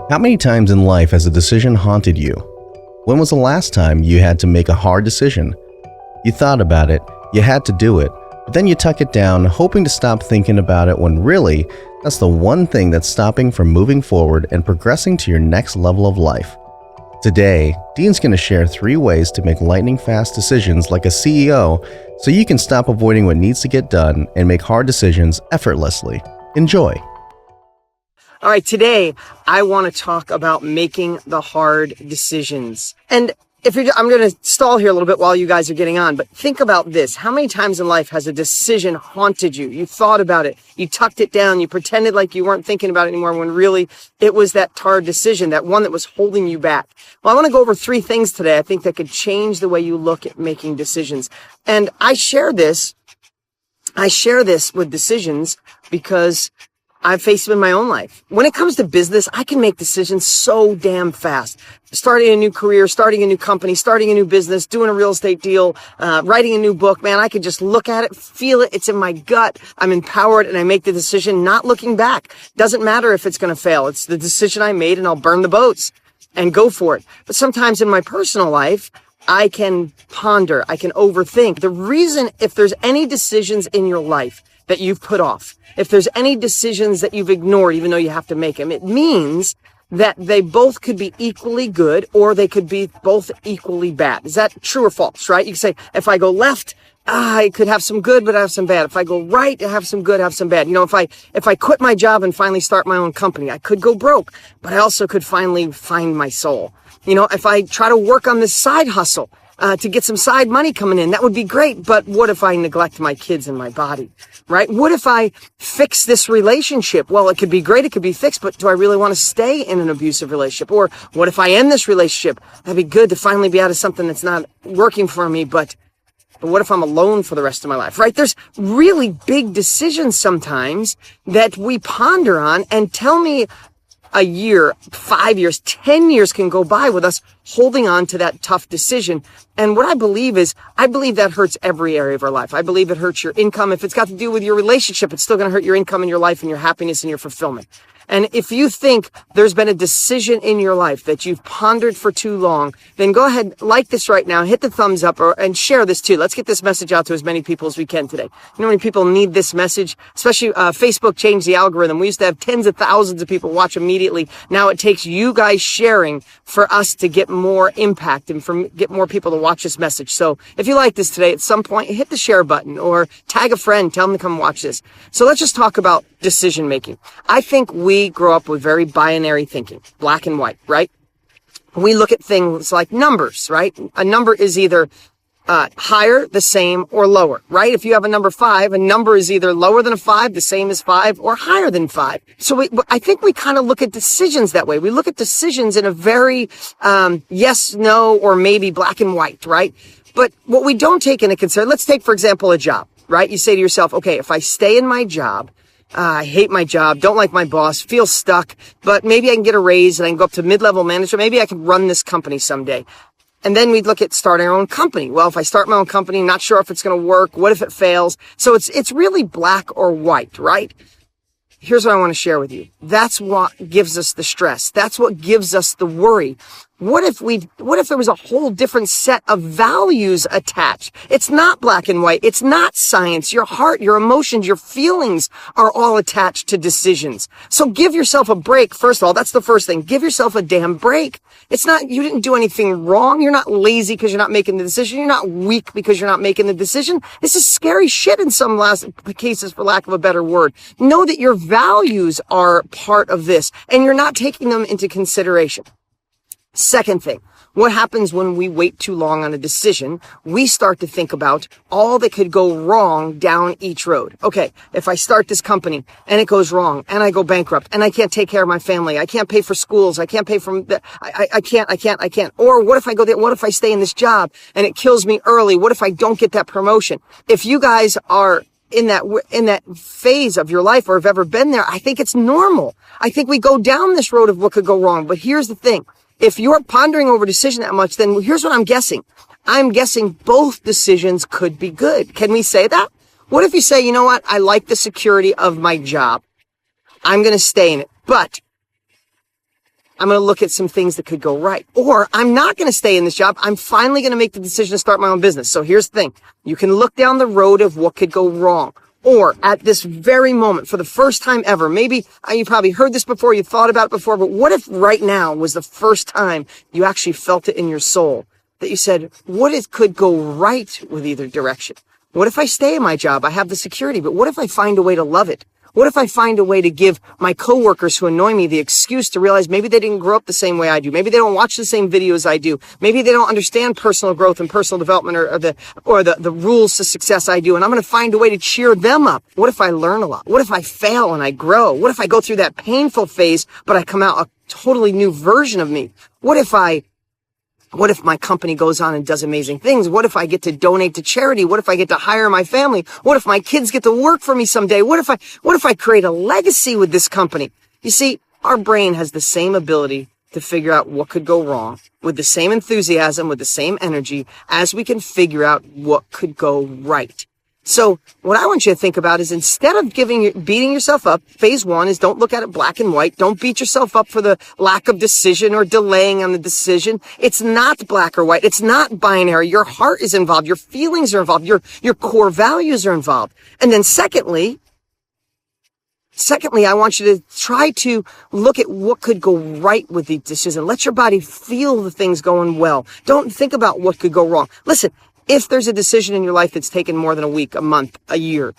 How many times in life has a decision haunted you? When was the last time you had to make a hard decision? You thought about it, you had to do it, but then you tuck it down, hoping to stop thinking about it when really, that's the one thing that's stopping from moving forward and progressing to your next level of life. Today, Dean's going to share 3 ways to make lightning-fast decisions like a CEO so you can stop avoiding what needs to get done and make hard decisions effortlessly. Enjoy! All right, today I want to talk about making the hard decisions. And I'm going to stall here a little bit while you guys are getting on, but think about this. How many times in life has a decision haunted you? You thought about it, you tucked it down, you pretended like you weren't thinking about it anymore when really it was that hard decision, that one that was holding you back. Well, I want to go over 3 things today I think that could change the way you look at making decisions. And I share this with decisions because I've faced them in my own life. When it comes to business, I can make decisions so damn fast. Starting a new career, starting a new company, starting a new business, doing a real estate deal, writing a new book, man, I could just look at it, feel it, it's in my gut, I'm empowered, and I make the decision not looking back. Doesn't matter if it's going to fail. It's the decision I made, and I'll burn the boats and go for it. But sometimes in my personal life, I can ponder, I can overthink. The reason, if there's any decisions in your life that you've put off, if there's any decisions that you've ignored, even though you have to make them, it means that they both could be equally good or they could be both equally bad. Is that true or false, right? You can say, if I go left, I could have some good, but I have some bad. If I go right, I have some good, I have some bad. You know, if I quit my job and finally start my own company, I could go broke, but I also could finally find my soul. You know, if I try to work on this side hustle, to get some side money coming in, that would be great. But what if I neglect my kids and my body, right? What if I fix this relationship? Well, it could be great. It could be fixed, but do I really want to stay in an abusive relationship? Or what if I end this relationship? That'd be good to finally be out of something that's not working for me, but what if I'm alone for the rest of my life, right? There's really big decisions sometimes that we ponder on, and tell me a year, 5 years, 10 years can go by with us holding on to that tough decision. And what I believe that hurts every area of our life. I believe it hurts your income. If it's got to do with your relationship, it's still going to hurt your income and your life and your happiness and your fulfillment. And if you think there's been a decision in your life that you've pondered for too long, then go ahead, like this right now, hit the thumbs up and share this too. Let's get this message out to as many people as we can today. You know how many people need this message? Especially Facebook changed the algorithm. We used to have tens of thousands of people watch immediately. Now it takes you guys sharing for us to get more impact and get more people to watch this message. So if you like this today, at some point, hit the share button or tag a friend, tell them to come watch this. So let's just talk about decision making. I think we grow up with very binary thinking, black and white, right? We look at things like numbers, right? A number is either higher, the same, or lower, right? If you have a number 5, a number is either lower than a 5, the same as 5, or higher than 5. So I think we kind of look at decisions that way. We look at decisions in a very yes, no, or maybe black and white, right? But what we don't take into consideration, let's take, for example, a job, right? You say to yourself, okay, if I stay in my job, I hate my job, don't like my boss, feel stuck, but maybe I can get a raise and I can go up to mid-level manager. Maybe I can run this company someday. And then we'd look at starting our own company. Well, if I start my own company, not sure if it's going to work. What if it fails? So it's really black or white, right? Here's what I want to share with you. That's what gives us the stress. That's what gives us the worry. What if there was a whole different set of values attached? It's not black and white. It's not science. Your heart, your emotions, your feelings are all attached to decisions. So give yourself a break. First of all, that's the first thing. Give yourself a damn break. It's not, you didn't do anything wrong. You're not lazy because you're not making the decision. You're not weak because you're not making the decision. This is scary shit in some cases, for lack of a better word. Know that your values are part of this and you're not taking them into consideration. Second thing, what happens when we wait too long on a decision? We start to think about all that could go wrong down each road. Okay, if I start this company and it goes wrong and I go bankrupt and I can't take care of my family, I can't pay for schools, I can't pay for, I can't. Or what if I go there? What if I stay in this job and it kills me early? What if I don't get that promotion? If you guys are in that phase of your life or have ever been there, I think it's normal. I think we go down this road of what could go wrong. But here's the thing. If you're pondering over decision that much, then here's what I'm guessing. I'm guessing both decisions could be good. Can we say that? What if you say, you know what? I like the security of my job. I'm going to stay in it. But I'm going to look at some things that could go right. Or I'm not going to stay in this job. I'm finally going to make the decision to start my own business. So here's the thing. You can look down the road of what could go wrong. Or at this very moment, for the first time ever, maybe you probably heard this before, you thought about it before, but what if right now was the first time you actually felt it in your soul that you said, could go right with either direction? What if I stay in my job? I have the security, but what if I find a way to love it? What if I find a way to give my coworkers who annoy me the excuse to realize maybe they didn't grow up the same way I do. Maybe they don't watch the same videos I do. Maybe they don't understand personal growth and personal development or the rules to success I do. And I'm going to find a way to cheer them up. What if I learn a lot? What if I fail and I grow? What if I go through that painful phase, but I come out a totally new version of me? What if my company goes on and does amazing things? What if I get to donate to charity? What if I get to hire my family? What if my kids get to work for me someday? What if I create a legacy with this company? You see, our brain has the same ability to figure out what could go wrong with the same enthusiasm, with the same energy as we can figure out what could go right. So what I want you to think about is instead of beating yourself up, phase one is don't look at it black and white. Don't beat yourself up for the lack of decision or delaying on the decision. It's not black or white. It's not binary. Your heart is involved. Your feelings are involved. Your core values are involved. And then secondly, I want you to try to look at what could go right with the decision. Let your body feel the things going well. Don't think about what could go wrong. Listen, if there's a decision in your life that's taken more than a week, a month, a year,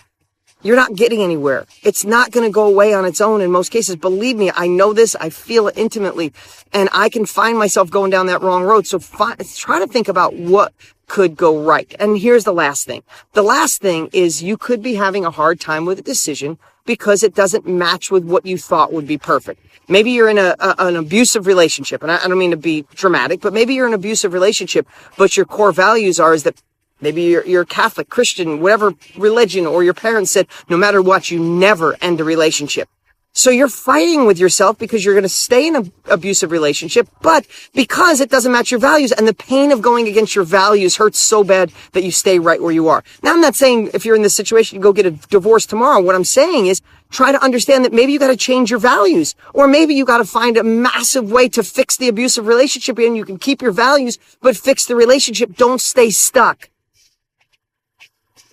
you're not getting anywhere. It's not going to go away on its own in most cases. Believe me, I know this. I feel it intimately. And I can find myself going down that wrong road. So try to think about what could go right. And here's the last thing. The last thing is you could be having a hard time with a decision because it doesn't match with what you thought would be perfect. Maybe you're in an abusive relationship, and I don't mean to be dramatic, but maybe you're in an abusive relationship, but your core values is that maybe you're Catholic, Christian, whatever religion, or your parents said, no matter what, you never end a relationship. So you're fighting with yourself because you're going to stay in an abusive relationship, but because it doesn't match your values, and the pain of going against your values hurts so bad that you stay right where you are. Now, I'm not saying if you're in this situation, you go get a divorce tomorrow. What I'm saying is try to understand that maybe you got to change your values, or maybe you got to find a massive way to fix the abusive relationship, and you can keep your values, but fix the relationship. Don't stay stuck.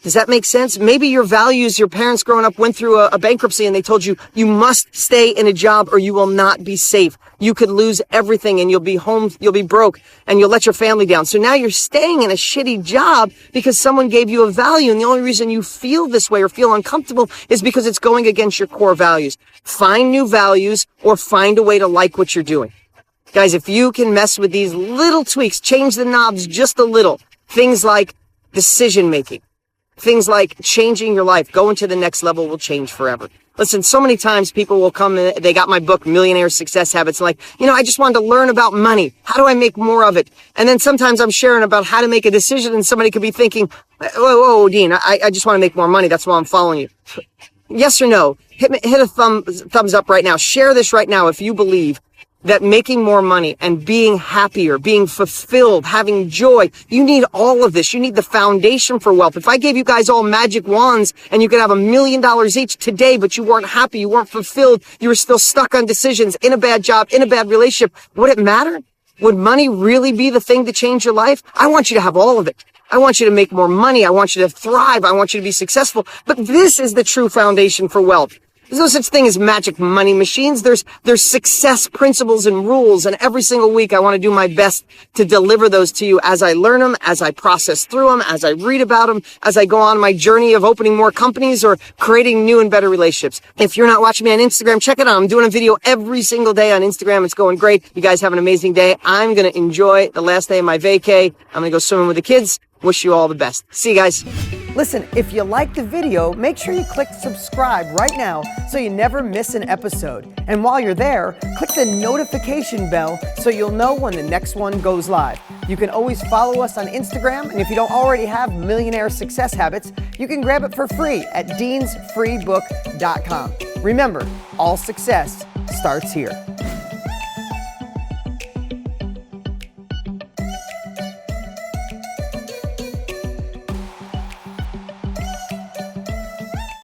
Does that make sense? Maybe your values, your parents growing up went through a bankruptcy and they told you, you must stay in a job or you will not be safe. You could lose everything and you'll be home, you'll be broke and you'll let your family down. So now you're staying in a shitty job because someone gave you a value, and the only reason you feel this way or feel uncomfortable is because it's going against your core values. Find new values or find a way to like what you're doing. Guys, if you can mess with these little tweaks, change the knobs just a little, things like decision making, things like changing your life, going to the next level will change forever. Listen, so many times people will come and they got my book, Millionaire Success Habits, and like, I just wanted to learn about money. How do I make more of it? And then sometimes I'm sharing about how to make a decision and somebody could be thinking, whoa, Dean, I just want to make more money. That's why I'm following you. Yes or no? Hit a thumbs up right now. Share this right now if you believe that making more money and being happier, being fulfilled, having joy, you need all of this. You need the foundation for wealth. If I gave you guys all magic wands and you could have $1 million each today, but you weren't happy, you weren't fulfilled, you were still stuck on decisions, in a bad job, in a bad relationship, would it matter? Would money really be the thing to change your life? I want you to have all of it. I want you to make more money. I want you to thrive. I want you to be successful. But this is the true foundation for wealth. There's no such thing as magic money machines. There's success principles and rules. And every single week, I want to do my best to deliver those to you as I learn them, as I process through them, as I read about them, as I go on my journey of opening more companies or creating new and better relationships. If you're not watching me on Instagram, check it out. I'm doing a video every single day on Instagram. It's going great. You guys have an amazing day. I'm going to enjoy the last day of my vacay. I'm going to go swimming with the kids. Wish you all the best. See you guys. Listen, if you liked the video, make sure you click subscribe right now so you never miss an episode. And while you're there, click the notification bell so you'll know when the next one goes live. You can always follow us on Instagram, and if you don't already have Millionaire Success Habits, you can grab it for free at 𝗪𝗓𝗓book.com. Remember, all success starts here.